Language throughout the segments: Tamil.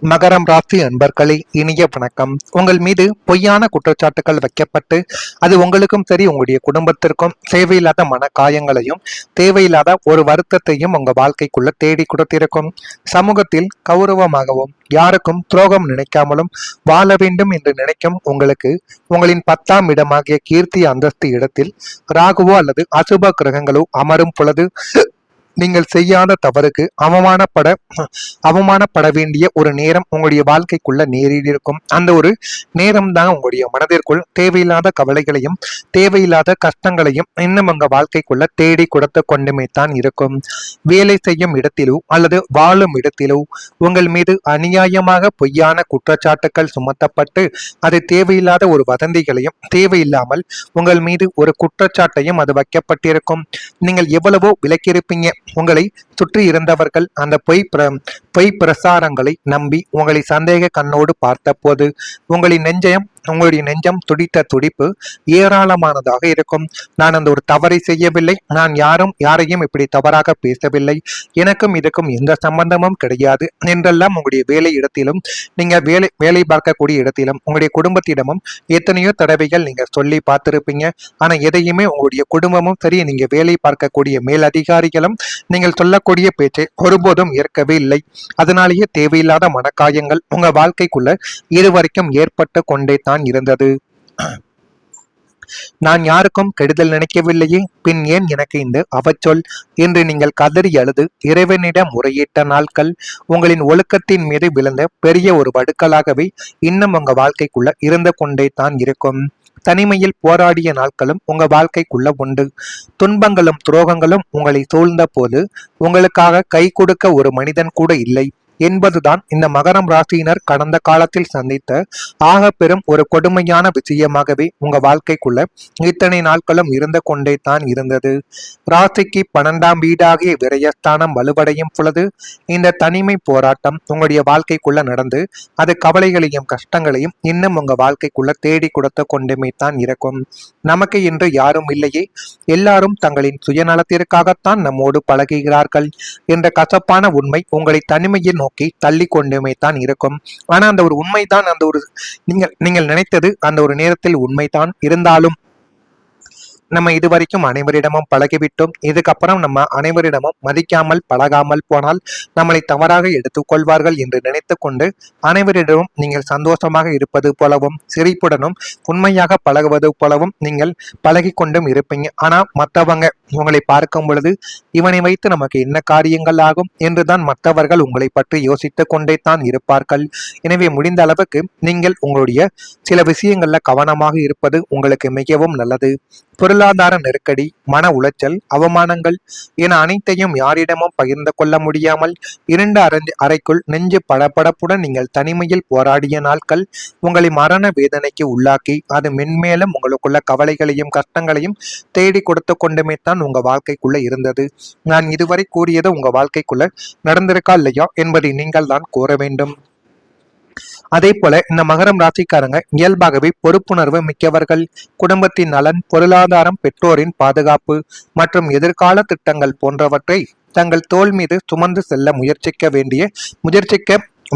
மகரம் ராசி அன்பர்களே, இனிய வணக்கம். உங்கள் மீது பொய்யான குற்றச்சாட்டுகள் வைக்கப்பட்டு அது உங்களுக்கும் சரி உங்களுடைய குடும்பத்திற்கும் தேவையில்லாத மன காயங்களையும் தேவையில்லாத ஒரு வருத்தத்தையும் உங்க வாழ்க்கைக்குள்ள தேடி கொடுத்திருக்கும். சமூகத்தில் கௌரவமாகவும் யாருக்கும் துரோகம் நினைக்காமலும் வாழ வேண்டும் என்று நினைக்கும் உங்களுக்கு உங்களின் 10ஆம் இடமாகிய கீர்த்தி அந்தஸ்து இடத்தில் ராகுவோ அல்லது அசுப கிரகங்களோ அமரும் பொழுது நீங்கள் செய்யாத தவறுக்கு அவமானப்பட வேண்டிய ஒரு நேரம் உங்களுடைய வாழ்க்கைக்குள்ள நேரில் இருக்கும். அந்த ஒரு நேரம் தான் உங்களுடைய மனதிற்குள் தேவையில்லாத கவலைகளையும் தேவையில்லாத கஷ்டங்களையும் இன்னும் உங்க வாழ்க்கைக்குள்ள தேடி கொடுத்து கொண்டுமே தான் இருக்கும். வேலை செய்யும் இடத்திலோ அல்லது வாழும் இடத்திலோ உங்கள் மீது அநியாயமாக பொய்யான குற்றச்சாட்டுக்கள் சுமத்தப்பட்டு அது தேவையில்லாத ஒரு வதந்திகளையும் தேவையில்லாமல் உங்கள் மீது ஒரு குற்றச்சாட்டையும் அது வைக்கப்பட்டிருக்கும். நீங்கள் எவ்வளவோ விலக்கியிருப்பீங்க. உங்களை சுற்றி இருந்தவர்கள் அந்த பொய் பிரசாரங்களை நம்பி உங்களை சந்தேக கண்ணோடு பார்த்த போது உங்களுடைய நெஞ்சம் துடித்த துடிப்பு ஏராளமானதாக இருக்கும். நான் அந்த ஒரு தவறை செய்யவில்லை, நான் யாரையும் இப்படி தவறாக பேசவில்லை, எனக்கும் இதுக்கும் எந்த சம்பந்தமும் கிடையாது என்றெல்லாம் உங்களுடைய வேலை இடத்திலும் நீங்க வேலை பார்க்கக்கூடிய இடத்திலும் உங்களுடைய குடும்பத்திடமும் எத்தனையோ தடவைகள் நீங்க சொல்லி பார்த்திருப்பீங்க. ஆனா எதையுமே உங்களுடைய குடும்பமும் சரி நீங்க வேலை பார்க்கக்கூடிய மேலதிகாரிகளும் நீங்கள் சொல்லக்கூடிய பேச்சை ஒருபோதும் ஏற்கவே இல்லை. அதனாலேயே தேவையில்லாத மனக்காயங்கள் உங்க வாழ்க்கைக்குள்ள இதுவரைக்கும் ஏற்பட்டு கொண்டே தான் இருந்தது. நான் யாருக்கும் கெடுதல் நினைக்கவில்லையே, பின் ஏன் எனக்கு இந்த அவச்சொல் என்று நீங்கள் கதறி அழுது இறைவனிடம் முறையிட்ட நாட்கள் உங்களின் ஒழுக்கத்தின் மீது விழுந்த பெரிய ஒரு வடுக்கலாகவே இன்னும் உங்க வாழ்க்கைக்குள்ள இருந்து கொண்டே தான் இருக்கும். தனிமையில் போராடிய நாட்களும் உங்க வாழ்க்கைக்குள்ள உண்டு. துன்பங்களும் துரோகங்களும் உங்களை சூழ்ந்த போது உங்களுக்காக கை கொடுக்க ஒரு மனிதன் கூட இல்லை என்பதுதான் இந்த மகரம் ராசியினர் கடந்த காலத்தில் சந்தித்த ஆக பெரும் ஒரு கொடுமையான விஷயமாகவே உங்க வாழ்க்கைக்குள்ள இத்தனை நாட்களும் இருந்து கொண்டே தான் இருந்தது. ராசிக்கு 12ஆம் வீடாகிய விரயஸ்தானம் வலுவடையும் பொழுது இந்த தனிமை போராட்டம் உங்களுடைய வாழ்க்கைக்குள்ள நடந்து அது கவலைகளையும் கஷ்டங்களையும் இன்னும் உங்க வாழ்க்கைக்குள்ள தேடி கொடுத்து கொண்டுமே தான் இருக்கும். நமக்கு இன்று யாரும் இல்லையே, எல்லாரும் தங்களின் சுயநலத்திற்காகத்தான் நம்மோடு பழகுகிறார்கள் என்ற கசப்பான உண்மை உங்களை தனிமையில் நோக்கி தள்ளி கொண்டுமே தான் இருக்கும். ஆனா அந்த ஒரு உண்மைதான், அந்த ஒரு நீங்கள் நினைத்தது அந்த ஒரு நேரத்தில் உண்மைதான். இருந்தாலும் நம்ம இதுவரைக்கும் அனைவரிடமும் பழகிவிட்டோம். இதுக்கப்புறம் நம்ம அனைவரிடமும் மதிக்காமல் பழகாமல் போனால் நம்மளை தவறாக எடுத்துக்கொள்வார்கள் என்று நினைத்து கொண்டு அனைவரிடமும் நீங்கள் சந்தோஷமாக இருப்பது போலவும் சிரிப்புடனும் உண்மையாக பழகுவது போலவும் நீங்கள் பழகி கொண்டும் இருப்பீங்க. ஆனா மற்றவங்க உங்களை பார்க்கும் பொழுது இவனை வைத்து நமக்கு என்ன காரியங்கள் ஆகும் என்றுதான் மற்றவர்கள் உங்களை பற்றி யோசித்து கொண்டே தான் இருப்பார்கள். எனவே முடிந்த அளவுக்கு நீங்கள் உங்களுடைய சில விஷயங்கள்ல கவனமாக இருப்பது உங்களுக்கு மிகவும் நல்லது. பொருளாதார நெருக்கடி, மன உளைச்சல், அவமானங்கள் என அனைத்தையும் யாரிடமும் பகிர்ந்து கொள்ள முடியாமல் இரண்டு அறைக்குள் நெஞ்சு படபடப்புடன் நீங்கள் தனிமையில் போராடிய நாட்கள் உங்களை மரண வேதனைக்கு உள்ளாக்கி அது மென்மேலும் உங்களுக்குள்ள கவலைகளையும் கஷ்டங்களையும் தேடி கொடுத்து கொண்டுமே தான் உங்க வாழ்க்கைக்குள்ள இருந்தது. நான் இதுவரை கூறியது உங்க வாழ்க்கைக்குள்ள நடந்திருக்கா இல்லையா என்பதை நீங்கள் தான் கூற வேண்டும். அதே போல இந்த மகரம் ராசிக்காரங்க இயல்பாகவே பொறுப்புணர்வு மிக்கவர்கள். குடும்பத்தின் நலன், பொருளாதாரம், பெற்றோரின் பாதுகாப்பு மற்றும் எதிர்கால திட்டங்கள் போன்றவற்றை தங்கள் தோள் மீது சுமந்து செல்ல முயற்சிக்க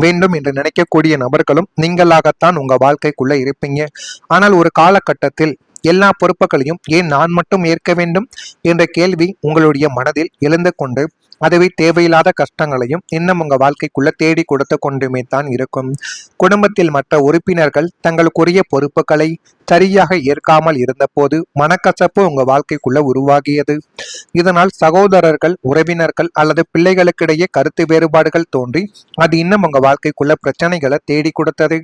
வேண்டும் என்று நினைக்கக்கூடிய நபர்களும் நீங்களாகத்தான் உங்க வாழ்க்கைக்குள்ள இருப்பீங்க. ஆனால் ஒரு காலகட்டத்தில் எல்லா பொறுப்புகளையும் ஏன் நான் மட்டும் ஏற்க வேண்டும் என்ற கேள்வி உங்களுடைய மனதில் எழுந்து கொண்டு அதுவே தேவையில்லாத கஷ்டங்களையும் இன்னும் உங்க வாழ்க்கைக்குள்ள தேடி கொடுத்து கொண்டுமே தான் இருக்கும். குடும்பத்தில் மற்ற உறுப்பினர்கள் தங்களுக்குரிய பொறுப்புகளை சரியாக ஏற்காமல் இருந்த போது மனக்கசப்பு உங்க வாழ்க்கைக்குள்ள உருவாகியது. இதனால் சகோதரர்கள், உறவினர்கள் அல்லது பிள்ளைகளுக்கிடையே கருத்து வேறுபாடுகள் தோன்றி அது இன்னும் உங்க வாழ்க்கைக்குள்ள பிரச்சனைகளை தேடி கொடுத்தது.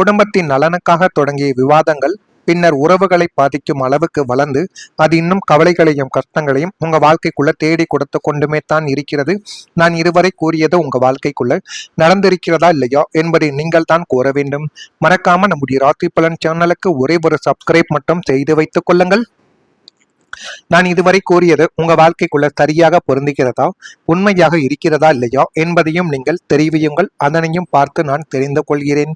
குடும்பத்தின் நலனுக்காக தொடங்கிய விவாதங்கள் பின்னர் உறவுகளை பாதிக்கும் அளவுக்கு வளர்ந்து அது இன்னும் கவலைகளையும் கஷ்டங்களையும் உங்க வாழ்க்கைக்குள்ள தேடி கொடுத்து கொண்டுமே தான் இருக்கிறது. நான் இதுவரை கூறியது உங்க வாழ்க்கைக்குள்ள நடந்திருக்கிறதா இல்லையா என்பதை நீங்கள் தான் கூற வேண்டும். மறக்காம நம்முடைய ராசி பலன் சேனலுக்கு ஒரே ஒரு சப்ஸ்கிரைப் மட்டும் செய்து வைத்துக் கொள்ளுங்கள். நான் இதுவரை கூறியது உங்க வாழ்க்கைக்குள்ள சரியாக பொருந்துகிறதா, உண்மையாக இருக்கிறதா இல்லையா என்பதையும் நீங்கள் தெரிவியுங்கள். அதனையும் பார்த்து நான் தெரிந்து கொள்கிறேன்.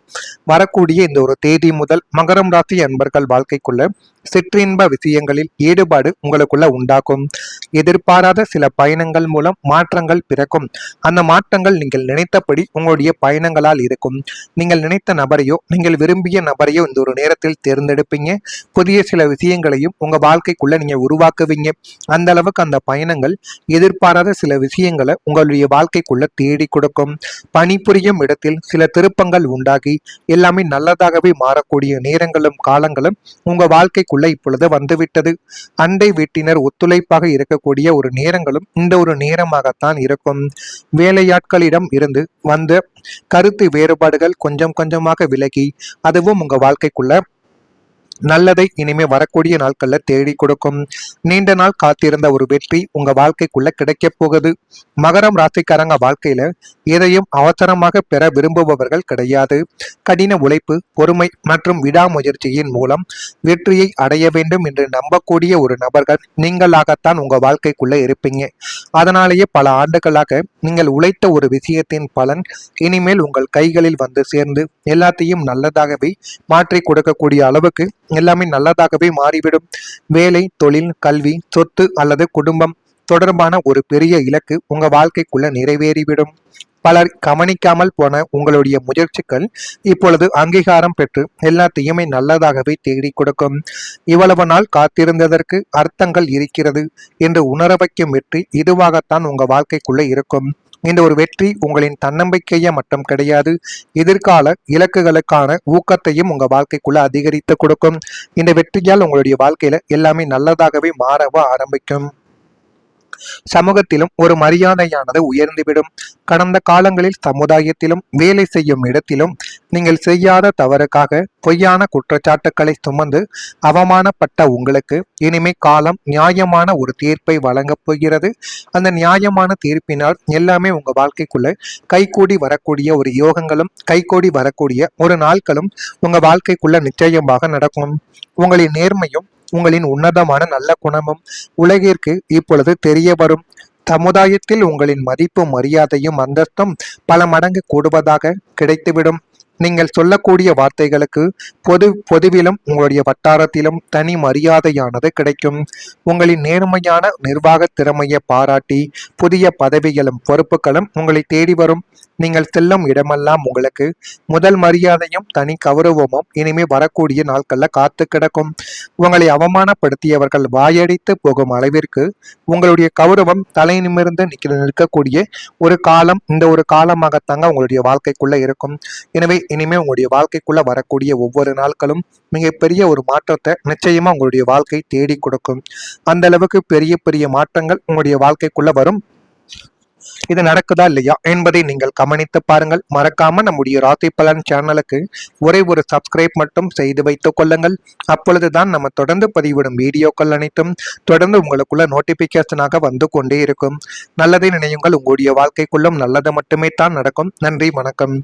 வரக்கூடிய இந்த ஒரு தேதி முதல் மகரம் ராசி அன்பர்கள் வாழ்க்கைக்குள்ள சிற்றின்ப விஷயங்களில் ஈடுபாடு உங்களுக்குள்ள உண்டாகும். எதிர்பாராத சில பயணங்கள் மூலம் மாற்றங்கள் பிறக்கும். அந்த மாற்றங்கள் நீங்கள் நினைத்தபடி உங்களுடைய பயணங்களால் இருக்கும். நீங்கள் நினைத்த நபரையோ நீங்கள் விரும்பிய நபரையோ இந்த ஒரு நேரத்தில் தேர்ந்தெடுப்பீங்க. புதிய சில விஷயங்களையும் உங்க வாழ்க்கைக்குள்ள நீங்க உருவாக்குவீங்க. அந்த அளவுக்கு அந்த பயணங்கள் எதிர்பாராத சில விஷயங்களை உங்களுடைய வாழ்க்கைக்குள்ள தேடி கொடுக்கும். பணிபுரியும் இடத்தில் சில திருப்பங்கள் உண்டாகி எல்லாமே நல்லதாகவே மாறக்கூடிய நேரங்களும் காலங்களும் உங்க வாழ்க்கைக்குள்ள இப்பொழுது வந்துவிட்டது. அண்டை வீட்டினர் ஒத்துழைப்பாக இருக்கக்கூடிய ஒரு நேரங்களும் இந்த ஒரு நேரமாகத்தான் இருக்கும். வேலையாட்களிடம் இருந்து வந்த கருத்து வேறுபாடுகள் கொஞ்சம் கொஞ்சமாக விலகி அதுவும் உங்க வாழ்க்கைக்குள்ள நல்லதை இனிமே வரக்கூடிய நாட்கள்ல தேடி கொடுக்கும். நீண்ட நாள் காத்திருந்த ஒரு வெற்றி உங்க வாழ்க்கைக்குள்ள கிடைக்க போகுது. மகரம் ராசிக்காரங்க வாழ்க்கையில எதையும் அவசரமாக பெற விரும்புபவர்கள் கிடையாது. கடின உழைப்பு, பொறுமை மற்றும் விடாமுயற்சியின் மூலம் வெற்றியை அடைய வேண்டும் என்று நம்பக்கூடிய ஒரு நபர்கள் நீங்களாகத்தான் உங்க வாழ்க்கைக்குள்ள இருப்பீங்க. அதனாலேயே பல ஆண்டுகளாக நீங்கள் உழைத்த ஒரு விஷயத்தின் பலன் இனிமேல் உங்கள் கைகளில் வந்து சேர்ந்து எல்லாத்தையும் நல்லதாகவே மாற்றி கொடுக்கக்கூடிய அளவுக்கு எல்லாமே நல்லதாகவே மாறிவிடும். வேலை, தொழில், கல்வி, சொத்து அல்லது குடும்பம் தொடர்பான ஒரு பெரிய இலக்கு உங்க வாழ்க்கைக்குள்ள நிறைவேறிவிடும். பலர் கவனிக்காமல் போன உங்களுடைய முயற்சிகள் இப்பொழுது அங்கீகாரம் பெற்று எல்லாத்தையுமே நல்லதாகவே தேடி கொடுக்கும். இவ்வளவு நாள் காத்திருந்ததற்கு அர்த்தங்கள் இருக்கிறது என்று உணர வைக்கும் வெற்றி இதுவாகத்தான் உங்க வாழ்க்கைக்குள்ள இருக்கும். இந்த ஒரு வெற்றி உங்களின் தன்னம்பிக்கையை மட்டும் கிடையாது, எதிர்கால இலக்குகளுக்கான ஊக்கத்தையும் உங்க வாழ்க்கைக்குள்ள அதிகரித்து கொடுக்கும். இந்த வெற்றியால் உங்களுடைய வாழ்க்கையில எல்லாமே நல்லதாகவே மாறவ ஆரம்பிக்கும். சமூகத்திலும் ஒரு மரியாதையானது உயர்ந்துவிடும். கடந்த காலங்களில் சமுதாயத்திலும் வேலை செய்யும் இடத்திலும் நீங்கள் செய்யாத தவறுக்காக பொய்யான குற்றச்சாட்டுக்களை சுமந்து அவமானப்பட்ட உங்களுக்கு இனிமே காலம் நியாயமான ஒரு தீர்ப்பை வழங்கப் போகிறது. அந்த நியாயமான தீர்ப்பினால் எல்லாமே உங்க வாழ்க்கைக்குள்ள கைகூடி வரக்கூடிய ஒரு யோகங்களும் கைகூடி வரக்கூடிய ஒரு நாட்களும் உங்க வாழ்க்கைக்குள்ள நிச்சயமாக நடக்கும். உங்களின் நேர்மையும் உங்களின் உன்னதமான நல்ல குணமும் உலகிற்கு இப்பொழுது தெரிய வரும். சமுதாயத்தில் உங்களின் மதிப்பும் மரியாதையும் அந்தஸ்தும் பல மடங்கு கூடுவதாக கிடைத்துவிடும். நீங்கள் சொல்லக்கூடிய வார்த்தைகளுக்கு பொதுவிலும் உங்களுடைய வட்டாரத்திலும் தனி மரியாதையானது கிடைக்கும். உங்களின் நேர்மையான நிர்வாக திறமையை பாராட்டி புதிய பதவிகளும் பொறுப்புகளும் உங்களை தேடி வரும். நீங்கள் செல்லும் இடமெல்லாம் உங்களுக்கு முதல் மரியாதையும் தனி கௌரவமும் இனிமே வரக்கூடிய நாட்கள்ல காத்து கிடக்கும். உங்களை அவமானப்படுத்தியவர்கள் வாயடித்து போகும் அளவிற்கு உங்களுடைய கௌரவம் தலை நிமிர்ந்து நிற்கக்கூடிய ஒரு காலம் இந்த ஒரு காலமாகத்தாங்க உங்களுடைய வாழ்க்கைக்குள்ள இருக்கும். எனவே இனிமே உங்களுடைய வாழ்க்கைக்குள்ள வரக்கூடிய ஒவ்வொரு நாட்களும் மிகப்பெரிய ஒரு மாற்றத்தை நிச்சயமா உங்களுடைய வாழ்க்கை தேடி கொடுக்கும். அந்த அளவுக்கு பெரிய பெரிய மாற்றங்கள் உங்களுடைய வாழ்க்கைக்குள்ள வரும். இது நடக்குதா இல்லையா என்பதை நீங்கள் கவனித்து பாருங்கள். மறக்காம நம்முடைய ராசி பலன் சேனலுக்கு ஒரே ஒரு சப்ஸ்கிரைப் மட்டும் செய்து வைத்துக் கொள்ளுங்கள். அப்பொழுதுதான் நம்ம தொடர்ந்து பதிவிடும் வீடியோக்கள் அனைத்தும் தொடர்ந்து உங்களுக்குள்ள நோட்டிபிகேஷனாக வந்து கொண்டே இருக்கும். நல்லதை நினையுங்கள், உங்களுடைய வாழ்க்கைக்குள்ளும் நல்லது மட்டுமே தான் நடக்கும். நன்றி, வணக்கம்.